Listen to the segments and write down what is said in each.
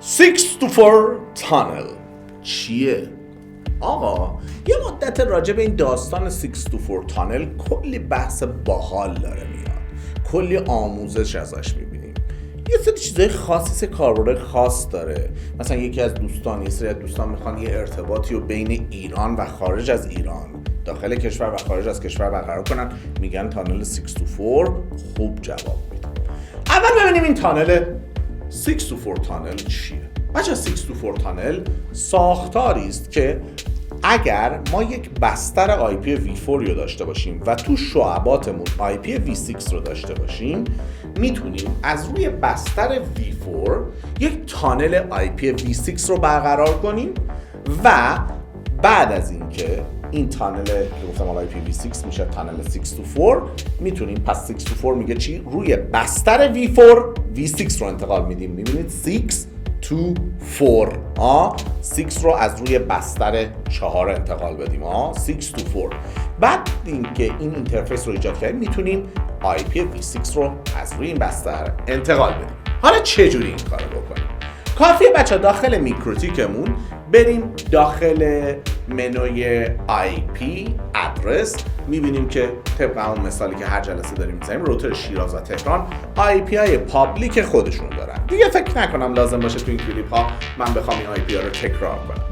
624 تانل چیه؟ آقا یه مدت راجع به این داستان 624 تانل کلی بحث باحال داره میاد، کلی آموزش ازش میبینیم. یه سری چیزای خاصی، سری کاربردهای خاص داره. مثلا یکی از دوستان، یه سری از دوستان میخوان یه ارتباطی رو بین ایران و خارج از ایران، داخل کشور و خارج از کشور برقرار کنن، میگن تانل 624 خوب جواب میده. اول ببینیم این تانل 624 تانل چیه؟ بچه 624 تانل ساختاری است که اگر ما یک بستر IP V4 رو داشته باشیم و تو شعباتمون IP V6 رو داشته باشیم، میتونیم از روی بستر V4 یک تانل IP V6 رو برقرار کنیم و بعد از اینکه این تانل که گفتم IP V6 میشه تانل 624، میتونیم پس 624 میگه چی؟ روی بستر V4 V6 رو انتقال میدیم. میبینید 624 6 رو از روی بستر 4 انتقال بدیم 624. بعد اینکه این اینترفیس رو ایجاد کردیم میتونیم IP V6 رو از روی این بستر انتقال بدیم. حالا چجوری این کارو بکنیم؟ کافیه بچه داخل میکروتیکمون بریم داخل منوی IP ادرس، میبینیم که طبق همون مثالی که هر جلسه داریم میزنیم، روتر شیراز و تهران IP های پابلیک خودشون دارن. دیگه فکر نکنم لازم باشه تو این کلیپ ها من بخوام این IP ها رو تکرار کنم.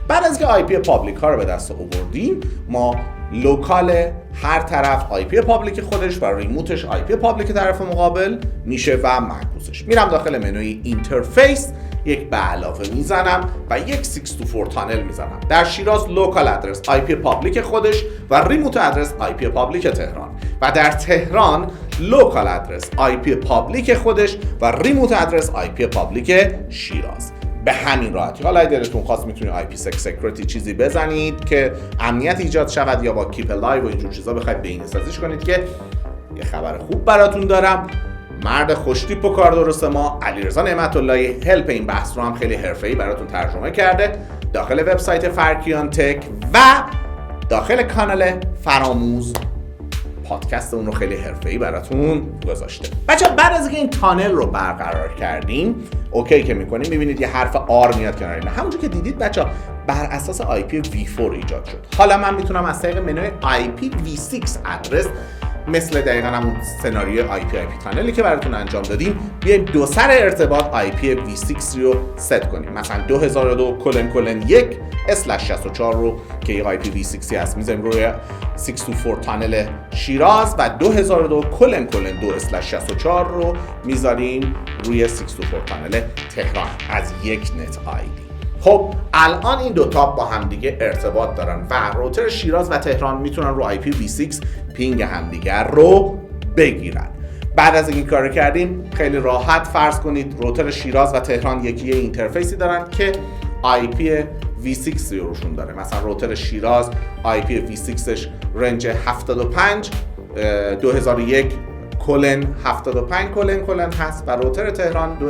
بعد از که IP پابلیک ها رو به دست آوردیم، ما لوکال هر طرف IP پابلیک خودش و ریموتش IP پابلیک طرف مقابل میشه و معکوسش. میرم داخل منوی اینترفیس، یک به علاوه میزنم و یک 624 تانل میزنم. در شیراز لوکال ادرس IP پابلیک خودش و ریموت ادرس IP پابلیک تهران، و در تهران لوکال ادرس IP پابلیک خودش و ریموت ادرس IP پابلیک شیراز. به همین راحتی. حالا دلتون خواست میتونید IPsec سکیوریتی چیزی بزنید که امنیت ایجاد شود، یا با کیپ لایو و اینجور چیزا بخواید بهینه سازیش کنید. که یه خبر خوب براتون دارم، مرد خوشتیپ و کار درست ما علیرضا نعمت اللهی هلپ این بحث رو هم خیلی حرفه‌ای براتون ترجمه کرده داخل وبسایت فرکیان تک و داخل کانال فراموز پادکست اون رو خیلی حرفه‌ای براتون گذاشته. بچه‌ها بعد از اینکه این تانل رو برقرار کردیم، اوکی که می‌کنیم، می‌بینید یه حرف آر میاد کنار این. همونجوری که دیدید بچه‌ها بر اساس IP V4 ایجاد شد. حالا من میتونم از طریق منوی IP V6 ادرس، مثل دقیقاً همون سناریوی IP تانلی که براتون انجام دادیم، بیایم دو سر ارتباط IP V6 رو ست کنیم. مثلا 2002:1/64 رو که یه IP V6 هست میذاریم روی 624 تانل شیراز و 2002:2/64 رو میذاریم روی 624 تانل تهران از یک نت آیدی. خب الان این دوتا با همدیگه ارتباط دارن و روتر شیراز و تهران میتونن رو IP V6 پینگ همدیگر رو بگیرن. بعد از این کار کردیم، خیلی راحت فرض کنید روتر شیراز و تهران یکی اینترفیسی دارن که IP V6 روشون داره. مثلا روتر شیراز IP V6ش رنج 75 2001:75:: هست و روتر تهران 2001:65::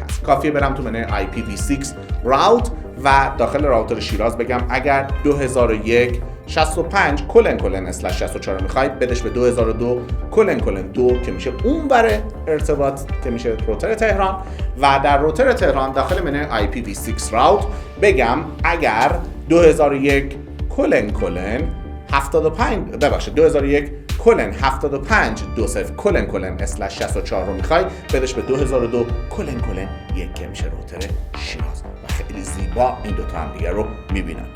هست. کافیه برم تو منوی IP V6 راوت و داخل راوتر شیراز بگم اگر 2001:65:: میخواید بدش به 2002:2 که میشه اون بره ارتباط که میشه روتر تهران، و در روتر تهران داخل منوی IP V6 راوت بگم اگر 2001:75:: رو میخوای بدش به 2002:1 که میشه روتر شیراز، و خیلی زیبا این دوتا هم دیگر رو میبینن.